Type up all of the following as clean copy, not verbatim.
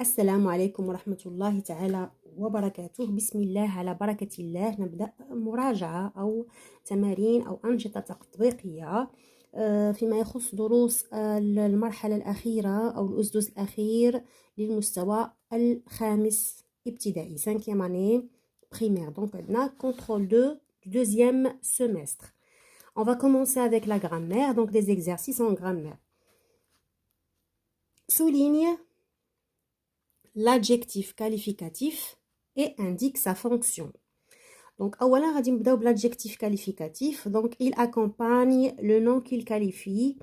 السلام عليكم ورحمة الله تعالى وبركاته. بسم الله على بركة الله. نبدأ مراجعة أو تمارين أو أنشطة تطبيقية فيما يخص دروس المرحلة الأخيرة أو الأسدس الأخير للمستوى الخامس ابتدائي 5e année primaire. Donc عندنا contrôle 2 du deuxième semestre. On va commencer avec la grammaire, donc des exercices en grammaire. Souligne l'adjectif qualificatif et indique sa fonction. Donc, أولا غادي نبداو بالadjectif qualificatif. Donc, il accompagne le nom qu'il qualifie.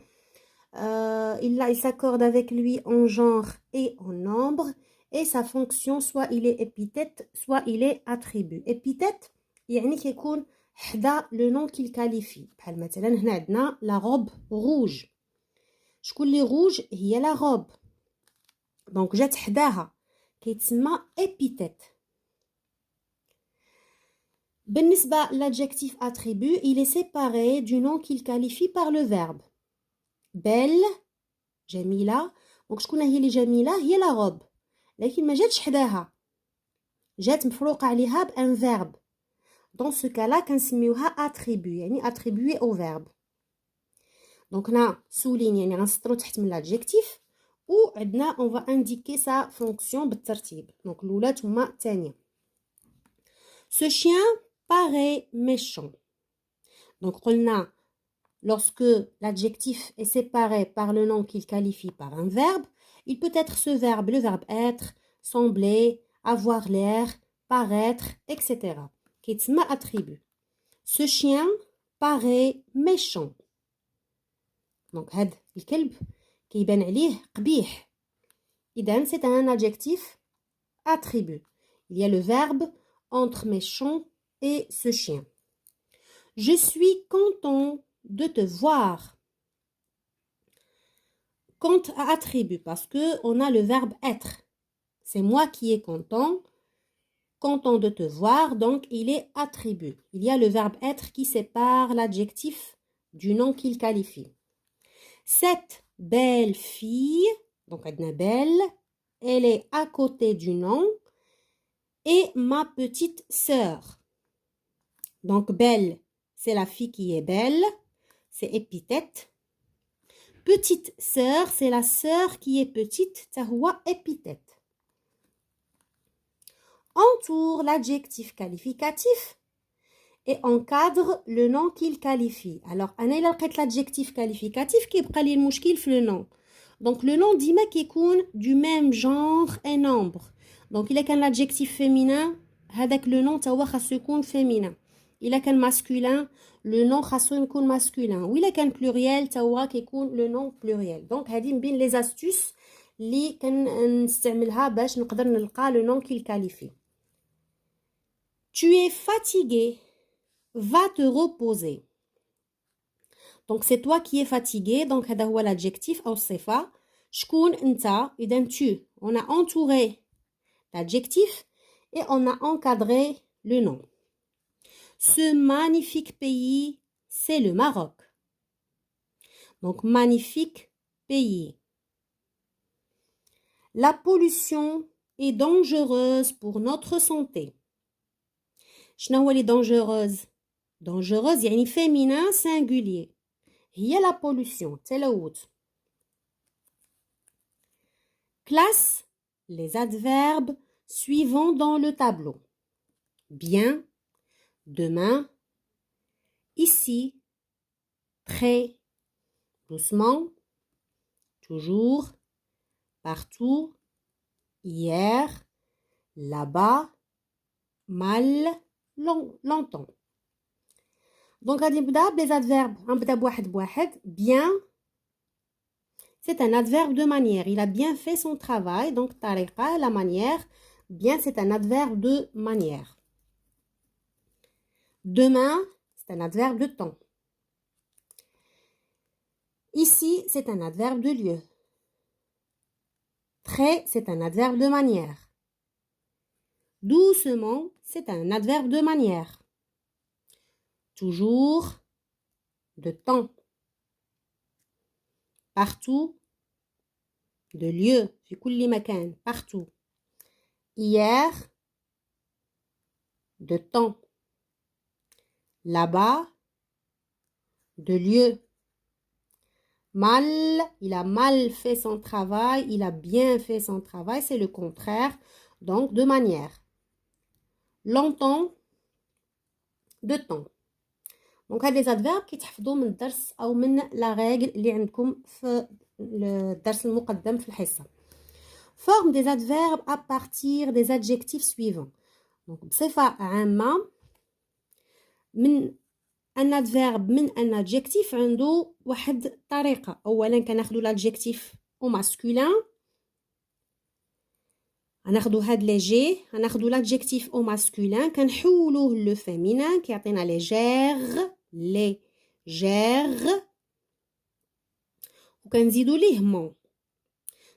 Il s'accorde avec lui en genre et en nombre. Et sa fonction, soit il est épithète, soit il est attribut. Épithète, يعني كيكون حدا le nom qu'il qualifie. بحال مثلا هنا عندنا la robe rouge. شكون اللي rouge؟ هي la robe. Donc, جات حداها. كيتسمى épithète. بالنسبة l'adjectif attribut, il est séparé du nom qu'il qualifie par le verbe. belle, جميلة. دونك شكون هي اللي جميلة؟ هي la robe. لكن ما جاتش حداها. جات مفروقة عليها بان verbe. Dans ce cas-là, كنسميوها attribut, يعني attribué au verbe. دونك هنا souligne يعني غنسطرو تحت من l'adjectif. وعندنا on va indiquer sa fonction بالترتيب. دونك الأولى ثم الثانية. Ce chien paraît méchant. Donc, قلنا, lorsque l'adjectif est séparé par le nom qu'il qualifie par un verbe, il peut être ce verbe, le verbe être, sembler, avoir l'air, paraître, etc. كيتسمى attribut. Ce chien paraît méchant. Donc, هاد الكلب كيبان عليه قبيح. إذن, c'est un adjectif attribut. Il y a le verbe entre méchant et ce chien. Je suis content de te voir. Quant à attribut, parce que on a le verbe être. C'est moi qui est content. Content de te voir, donc il est attribut. Il y a le verbe être qui sépare l'adjectif du nom qu'il qualifie. Cette belle fille, donc elle est belle, elle est à côté du nom. Et ma petite sœur. Donc, belle, c'est la fille qui est belle. C'est épithète. Petite sœur, c'est la sœur qui est petite. Tahwa épithète. Entoure l'adjectif qualificatif et encadre le nom qu'il qualifie. Alors, أنا إلا لقيت l'adjectif qualificatif كيبقى لي المشكل في le nom. Donc, le nom ديما كيكون du même genre et nombre. Donc, il a qu'un adjectif féminin, هذاك le nom توا خاصو يكون féminin. Il a qu'un masculin, le nom خاصو يكون masculin. ou il a qu'un pluriel توا كيكون le nom pluriel. Donc, هذه من بين les astuces اللي كنستعملها باش نقدر نلقى le nom qu'il qualifie. Tu es fatigué, va te reposer. Donc, c'est toi qui es fatigué. Donc, هذا هو l'adjectif أو الصفة. شكون أنت؟ إذا tu. On a entouré l'adjectif et on a encadré le nom. Ce magnifique pays, c'est le Maroc. Donc, magnifique pays. La pollution est dangereuse pour notre santé. شنو هو اللي dangereuse؟ Dangereuse يعني féminin singulier. هي la pollution, تلوث. Classe les adverbes suivants dans le tableau. Bien, demain, ici, près, doucement, toujours, partout, hier, là-bas, mal, longtemps. Donc, غادي نبدا les adverbes. غنبدا بواحد بواحد. Bien, c'est un adverbe de manière. Il a bien fait son travail. Donc, tariqa, la manière. Bien, c'est un adverbe de manière. Demain, c'est un adverbe de temps. Ici, c'est un adverbe de lieu. Très, c'est un adverbe de manière. Doucement, c'est un adverbe de manière. Toujours, de temps. Partout, de lieu, في كل مكان, partout. Hier, de temps. Là-bas, de lieu. Mal, il a mal fait son travail, il a bien fait son travail, c'est le contraire, donc de manière. Longtemps, de temps. Donc هاد les adverbes كيتحفظوا من الدرس او من la règle اللي عندكم في الدرس المقدم في الحصه. Forme des adverbes à partir des adjectifs suivants. Donc بصفه عامه من ان adverbe من ان adjectif عنده واحد الطريقه. اولا كناخذوا l'adjectif au masculin, غناخذوا هاد لي جي، غناخذوا l'adjectif au masculin كنحولوه لو féminin كيعطينا لي جير وكنزيدوا ليه مون.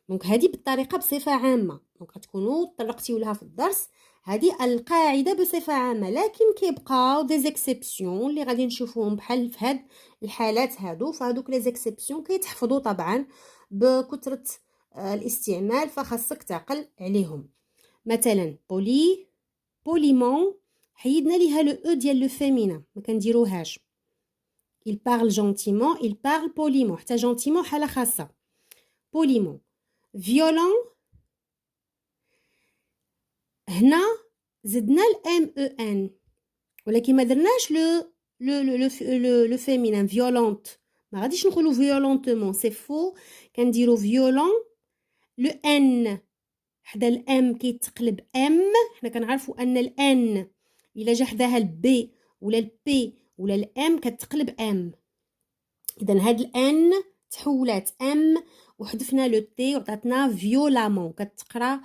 دونك هذه بالطريقه بصفه عامه، دونك غتكونوا طرقتيو لها في الدرس. هذه القاعده بصفه عامه، لكن كيبقاو دي زيكسيبسيون اللي غادي نشوفوهم بحال في هاد الحالات هادو. فهادوك لي زيكسيبسيون كيتحفظوا طبعا بكثره الاستعمال، فخاصك تعقل عليهم. مثلا بوليمون حيدنا ليها لو او ديال لو فيمينا، ما كنديروهاش. il parle gentiment, il parle poliment. حتى gentiment حاله خاصه. poliment. violent هنا زدنا الام او ان، ولكن ما درناش لو فيمينان violente. ما غاديش نقولوا violentement، سي فو. كنديروا violent لو ان حدا الام كيتقلب ام. حنا كنعرفوا ان الان الا جا حداها البي ولا البي ولا الام كتقلب ام. اذا هاد الان تحولات ام وحذفنا لو تي وعطاتنا فيولامون، كتقرا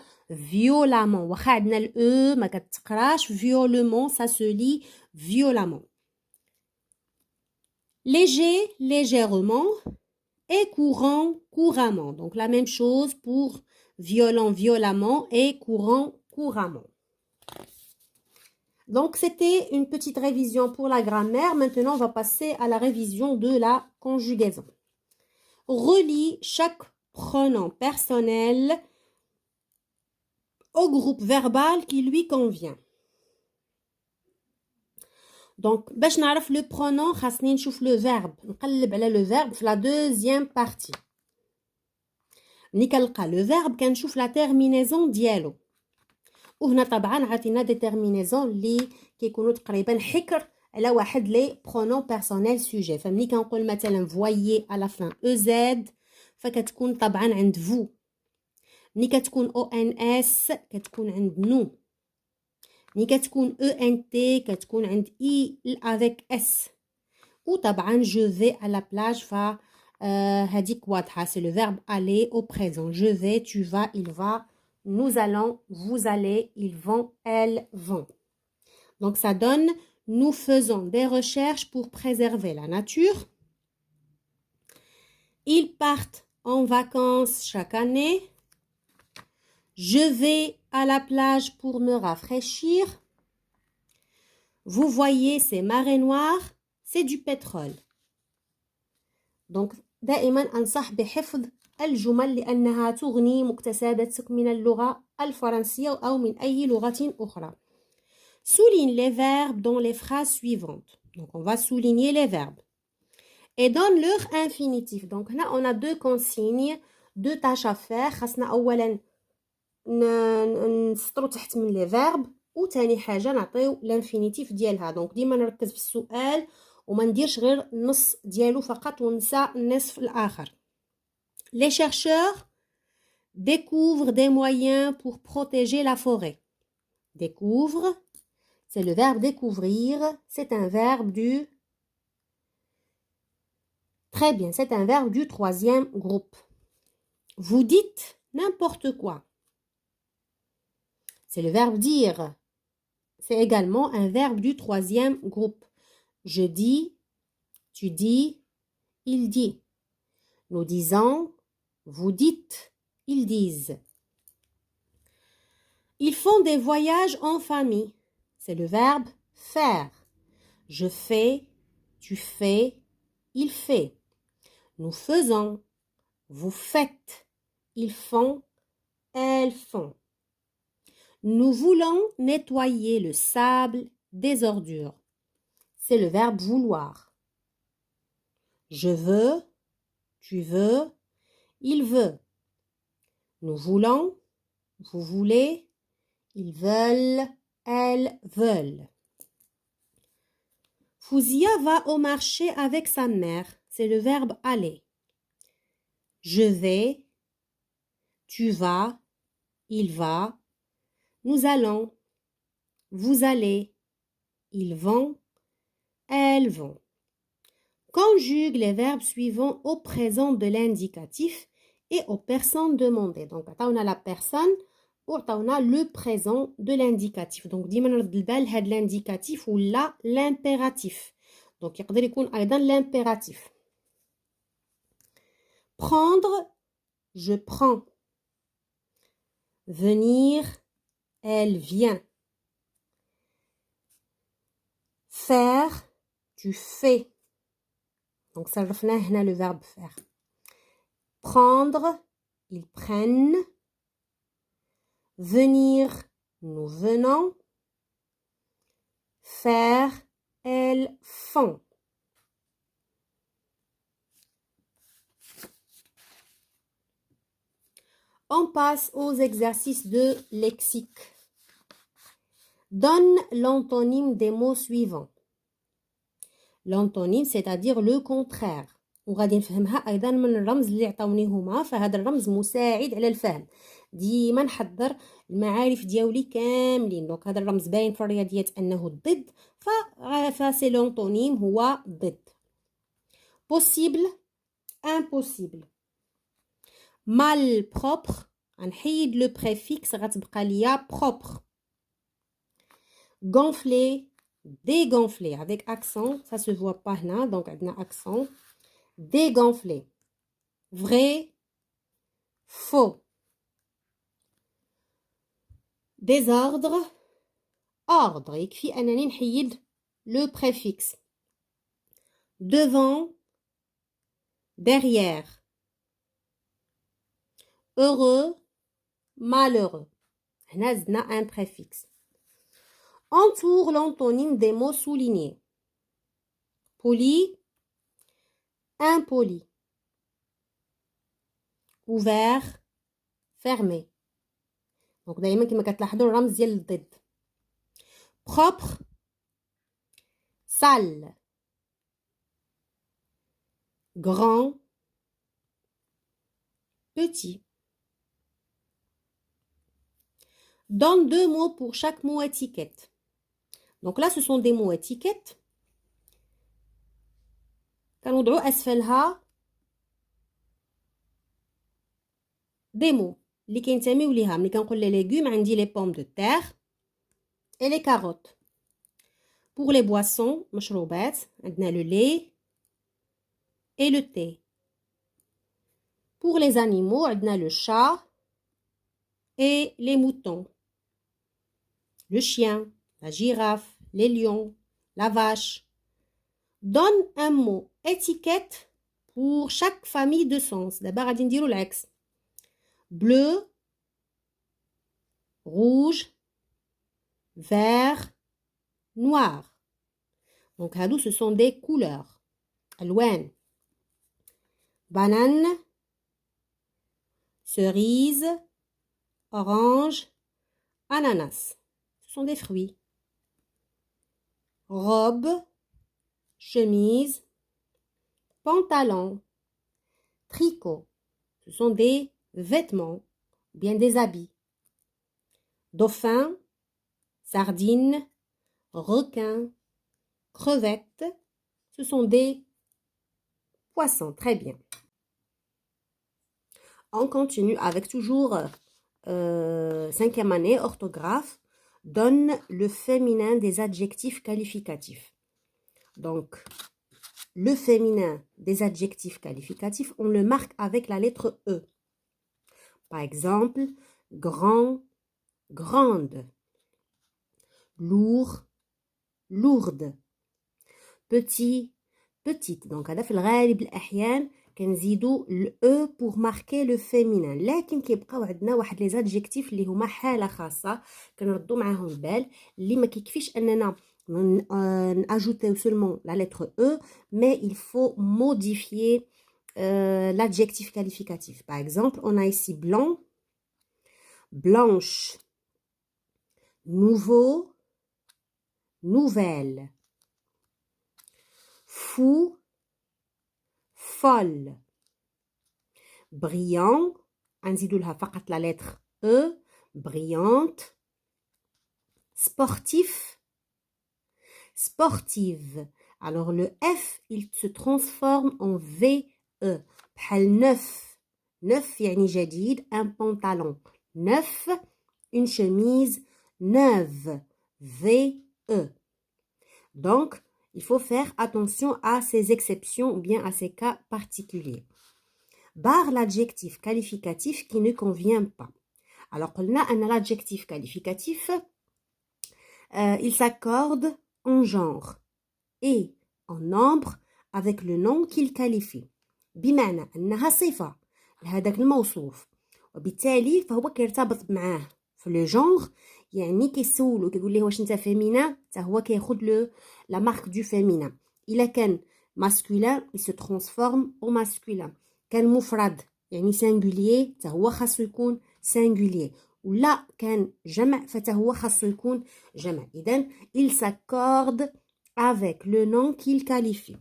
فيولامون. واخا عندنا الاو ما كتقراش فيولمون، سا سو لي فيولامون. léger légèrement et courant couramment. Donc la même chose pour violent violemment et courant couramment. Donc c'était une petite révision pour la grammaire. Maintenant on va passer à la révision de la conjugaison. Relie chaque pronom personnel au groupe verbal qui lui convient. Donc باش نعرف le pronom خاصني نشوف le verbe، نقلب على le verbe في la deuxième partie. ملي كنلقى le verbe كنشوف la terminaison ديالو، وهنا طبعا عطينا دي terminaison اللي كيكونوا تقريبا حكر على واحد لي pronom personnel sujet. فملي كنقول مثلا voyez à la fin ez فكتكون طبعا عند vous. ملي كتكون ons كتكون عند nous. ملي كتكون ENT كتكون عند I avec S. وطبعا je vais à la plage هذيك واضحة، c'est le verbe aller au présent. je vais, tu vas, il va, nous allons, vous allez, ils vont, elles vont. Donc ça donne nous faisons des recherches pour préserver la nature. Ils partent en vacances chaque année. Je vais à la plage pour me rafraîchir. Vous voyez ces marées noires, c'est du pétrole. Donc دائما أنصح بحفظ الجمل لأنها تغني مكتسباتك من اللغة الفرنسية أو من أي لغة أخرى. Souligne les verbes dans les phrases suivantes. Donc on va souligner les verbes. Et donne leur infinitif. Donc là on a deux consignes, deux tâches à faire. خاصنا أولا نسطروا تحت من les verbes، وثاني حاجه نعطيو الانفينيتيف ديالها. دونك ديما نركز في السؤال وما نديرش غير النص ديالو فقط ونسى النصف الاخر. Les chercheurs découvrent des moyens pour protéger la forêt. Découvre, c'est le verbe découvrir, c'est un verbe du très bien, c'est un verbe du troisième groupe. Vous dites n'importe quoi. C'est le verbe dire. C'est également un verbe du troisième groupe. Je dis, tu dis, il dit. Nous disons, vous dites, ils disent. Ils font des voyages en famille. C'est le verbe faire. Je fais, tu fais, il fait. Nous faisons, vous faites, ils font, elles font. Nous voulons nettoyer le sable des ordures. C'est le verbe vouloir. Je veux, tu veux, il veut. Nous voulons, vous voulez, ils veulent, elles veulent. Fouzia va au marché avec sa mère. C'est le verbe aller. Je vais, tu vas, il va. Nous allons, vous allez, ils vont, elles vont. Conjugue les verbes suivants au présent de l'indicatif et aux personnes demandées. Donc, on a la personne ou on a le présent de l'indicatif. Donc, ديما نرد البال هاد l'indicatif ou là l'impératif. Donc, يقدر يكون أيضا l'impératif. Prendre, je prends. Venir, elle vient. Faire, tu fais. Donc, ça هنا le verbe faire. Prendre, ils prennent. Venir, nous venons. Faire, elles font. On passe aux exercices de lexique. Donne l'antonyme des mots suivants. L'antonyme, c'est-à-dire le contraire. وغادي نفهمها أيضا من الرمز اللي عطاوني هما فهذا الرمز مساعد على الفهم. ديما نحضر المعارف ديالي كاملين. دونك هذا الرمز باين في الرياضيات أنه الضد فسي لونطونيم هو ضد. Possible, impossible. Malpropre, غنحيد لو بريفيكس غتبقى ليا propre. Gonfler, dégonfler avec accent, ça se voit pas هنا donc عندنا accent. Dégonfler. Vrai, faux. Désordre, ordre. يكفي أنني نحيد le préfixe. Devant, derrière. Heureux, malheureux. هنا زدنا un préfixe. Entoure l'antonyme des mots soulignés. Poli, impoli. Ouvert, fermé. Donc دايما كما كتلاحظوا الرمز ديال الضد. Propre, sale. Grand, petit. Donne 2 mots pour chaque mot étiquette. Donc là, ce sont des mots étiquettes. كنوضعوا أسفلها des mots اللي كينتميو ليها. ملي كنقول لي légumes عندي les pommes de terre et les carottes. Pour les boissons, مشروبات عندنا le lait et le thé. Pour les animaux عندنا le chat et les moutons. Le chien, la girafe, les lions, la vache. Donne un mot étiquette pour chaque famille de sens. D'abord, غادي نديرو العكس. Bleu, rouge, vert, noir. Donc, هادو ce sont des couleurs. ألوان. Banane, cerise, orange, ananas. Ce sont des fruits. Robe, chemise, pantalon, tricot. Ce sont des vêtements, bien des habits. Dauphin, sardine, requin, crevette. Ce sont des poissons. Très bien. On continue avec toujours 5e année, orthographe. Donne le féminin des adjectifs qualificatifs. Donc, le féminin des adjectifs qualificatifs, on le marque avec la lettre E. Par exemple, grand, grande. Lourd, lourde. Petit, petite. Donc, هذا في الغالب الأحيان كنزيدو ال pour marquer le féminin. لكن كيبقاو عندنا واحد لي زادجيكتيف اللي هما حالة خاصة كنردو معاهم البال اللي ما كيكفيش أننا ناجوتيو seulement la lettre E, mais il faut modifier l'adjectif qualificatif. Par exemple, on a ici blanc, blanche, nouveau, nouvelle, fou, folle, brillant, نزيدو لها فقط la lettre E, brillante, sportif, sportive. Alors le F, il se transforme en VE. بحال neuf. Neuf يعني جديد, un pantalon. Neuf, une chemise neuve. VE. Donc, il faut faire attention à ces exceptions ou bien à ces cas particuliers. Barre l'adjectif qualificatif qui ne convient pas. Alors, قلنا أن l'adjectif qualificatif, il s'accorde en genre et en nombre avec le nom qu'il qualifie. بمعنى أنها صفة لهذاك الموصوف وبالتالي فهو كيرتبط معاه في لو جونغ يعني كيسولو كيقول ليه واش انت فيمينا حتى هو كياخذ لو لا مارك دو فيمينا. الا كان ماسكولين il se transforme au masculin. كان مفرد يعني singulier حتى هو خاصو يكون singulier. ولا كان جمع فتا هو خاصو يكون جمع. إذن il s'accorde avec le nom qu'il qualifie.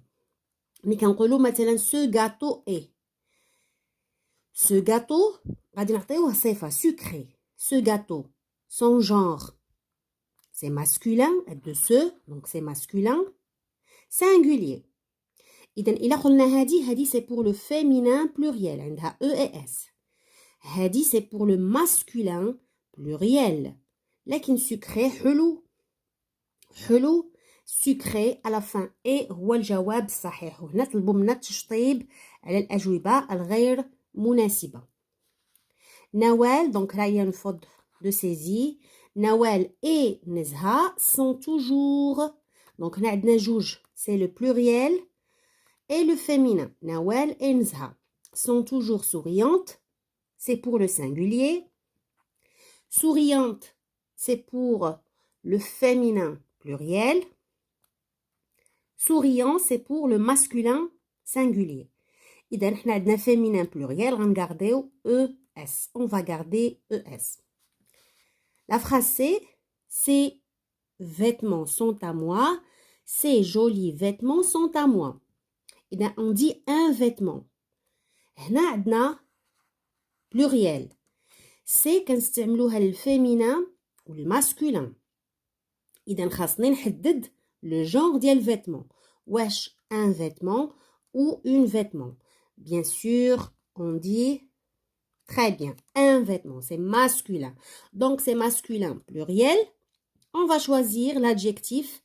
ملي كنقولوا مثلا ce gâteau est. Ce gâteau غادي نعطيوه صفة sucré. Ce gâteau, son genre, c'est masculin, de ce, donc c'est masculin, singulier. إذن إلا قلنا هذه c'est pour le féminin pluriel عندها E et S. هذه c'est pour le masculin pluriel. لكن sucré حلو حلو sucré à la fin et هو الجواب الصحيح. وهنا طلبوا منا التشطيب على الأجوبة الغير مناسبة. Nawal, donc là il y a une faute de saisie. Nawal et Nezha sont toujours, donc on a جوج, c'est le pluriel et le féminin. Nawal et Nezha sont toujours souriantes, c'est pour le singulier. Souriante, c'est pour le féminin pluriel. Souriant, c'est pour le masculin singulier. إذا احنا عندنا féminin pluriel, غنغارديو ES. On va garder ES. La phrase C, ces vêtements sont à moi. Ces jolis vêtements sont à moi. إذا on dit un vêtement. هنا عندنا pluriel. C'est كنستعملوها للفيمينا والماسكولين. إذا خاصني نحدد le genre ديال vêtement. واش un vêtement ou une vêtement. Bien sûr, on dit très bien, un vêtement, c'est masculin. Donc, c'est masculin pluriel. On va choisir l'adjectif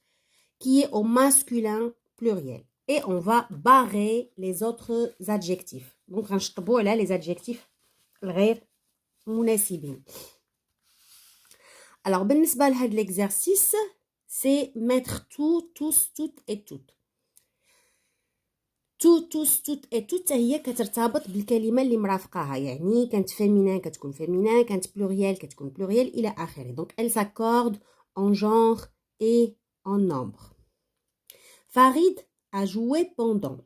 qui est au masculin pluriel. Et on va barrer les autres adjectifs. Donc, غنشطبوا على les adjectifs الغير مناسبين. Alors, بالنسبة لهاد l'exercice, c'est mettre tout, tous, toutes et toutes. تو توس توت اي توت هي كترتبط بالكلمه اللي مرافقاها يعني كانت فيمينين كتكون فيمينين كانت بلوريال كتكون بلوريال الى اخره. دونك elle s'accorde en genre et en nombre. Farid a joué pendant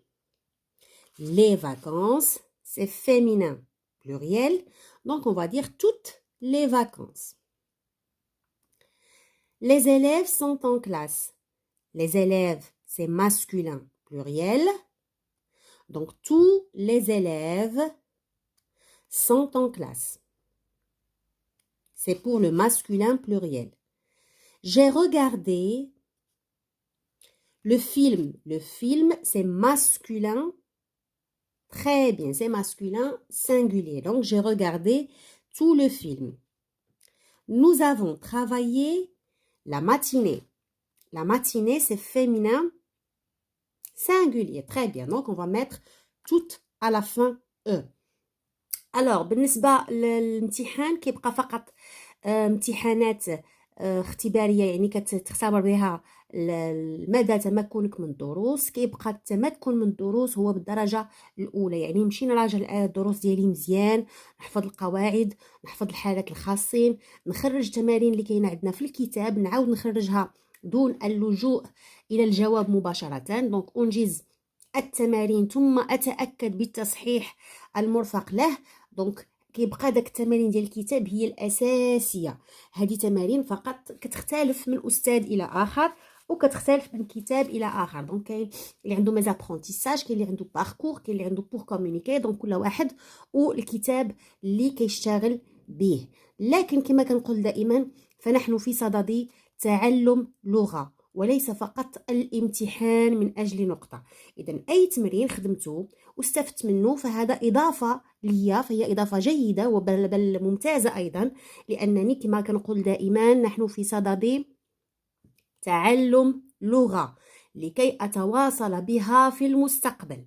les vacances, c'est féminin pluriel, donc on va dire toutes les vacances. Les élèves sont en classe. Les élèves, c'est masculin pluriel. Donc, tous les élèves sont en classe. C'est pour le masculin pluriel. J'ai regardé le film. Le film, c'est masculin. Très bien, c'est masculin singulier. Donc, j'ai regardé tout le film. Nous avons travaillé la matinée. La matinée, c'est féminin singulier. Très bien. Donc, on va mettre tout à la fin E. Alors, بالنسبة للامتحان كيبقى فقط امتحانات اختباريه، يعني كتختبر بها مدى تمكنك من الدروس. كيبقى التمكن من الدروس هو بالدرجه الاولى، يعني نمشي نراجع الدروس ديالي مزيان، نحفظ القواعد، نحفظ الحالات الخاصين، نخرج التمارين اللي كاينه عندنا في الكتاب، نعاود نخرجها دون اللجوء الى الجواب مباشره. دونك انجز التمارين ثم اتاكد بالتصحيح المرفق له. دونك كيبقى داك التمارين ديال الكتاب هي الاساسيه. هذه تمارين فقط كتختلف من استاذ الى اخر، وكتختلف من كتاب الى اخر. دونك كاين اللي عنده ميزابرونتيساج، كاين اللي عنده باركور، كاين اللي عنده بور كومونيكي. دونك كل واحد والكتاب اللي كيشتغل به. لكن كما كنقول دائما، فنحن في صدد تعلم لغه وليس فقط الامتحان من اجل نقطه. اذا اي تمرين خدمته واستفدت منه فهذا اضافه ليا، فهي اضافه جيده بل ممتازه ايضا، لانني كما كنقول دائما نحن في صدد تعلم لغه لكي اتواصل بها في المستقبل،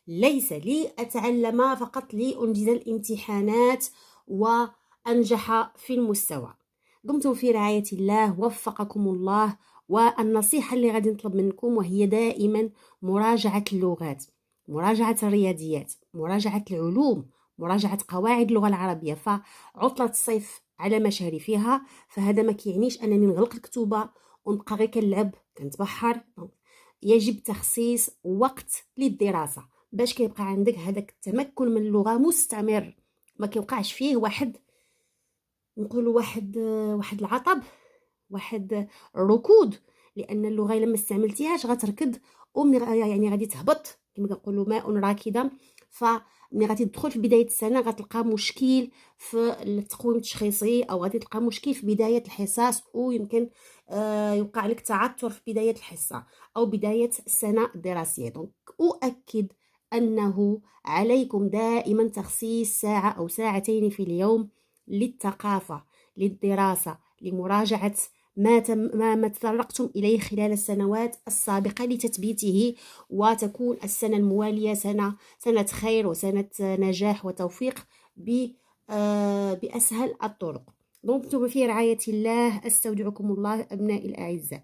ليس لي اتعلم فقط لانجز الامتحانات وانجح في المستوى. دمتم في رعايه الله، وفقكم الله. والنصيحه اللي غادي نطلب منكم وهي دائما مراجعه اللغات، مراجعه الرياضيات، مراجعه العلوم، مراجعه قواعد اللغه العربيه. فعطله الصيف على مشارفها، فهذا ما كيعنيش انني نغلق الكتوبه ونبقى غير كنلعب كنتبحر. يجب تخصيص وقت للدراسه باش كيبقى عندك هذاك التمكن من اللغه مستمر، ما كيوقعش فيه نقولوا واحد العطب، واحد الركود. لان اللغه لما استعملتيهاش غتركض، يعني غادي تهبط كما كنقولوا ماء راكدا. فملي غادي تدخل في بدايه السنه غتلقى مشكل في التقويم التشخيصي، او غادي تلقى مشكل في بدايه الحصص، ويمكن يوقع لك تعثر في بدايه الحصه او بدايه السنه الدراسيه. دونك اؤكد انه عليكم دائما تخصيص ساعه او ساعتين في اليوم للثقافه، للدراسه، لمراجعه ما تطرقتم إليه خلال السنوات السابقة لتثبيته، وتكون السنة الموالية سنة خير وسنة نجاح وتوفيق بأسهل الطرق. دمتم في رعاية الله، أستودعكم الله أبنائي الأعزاء.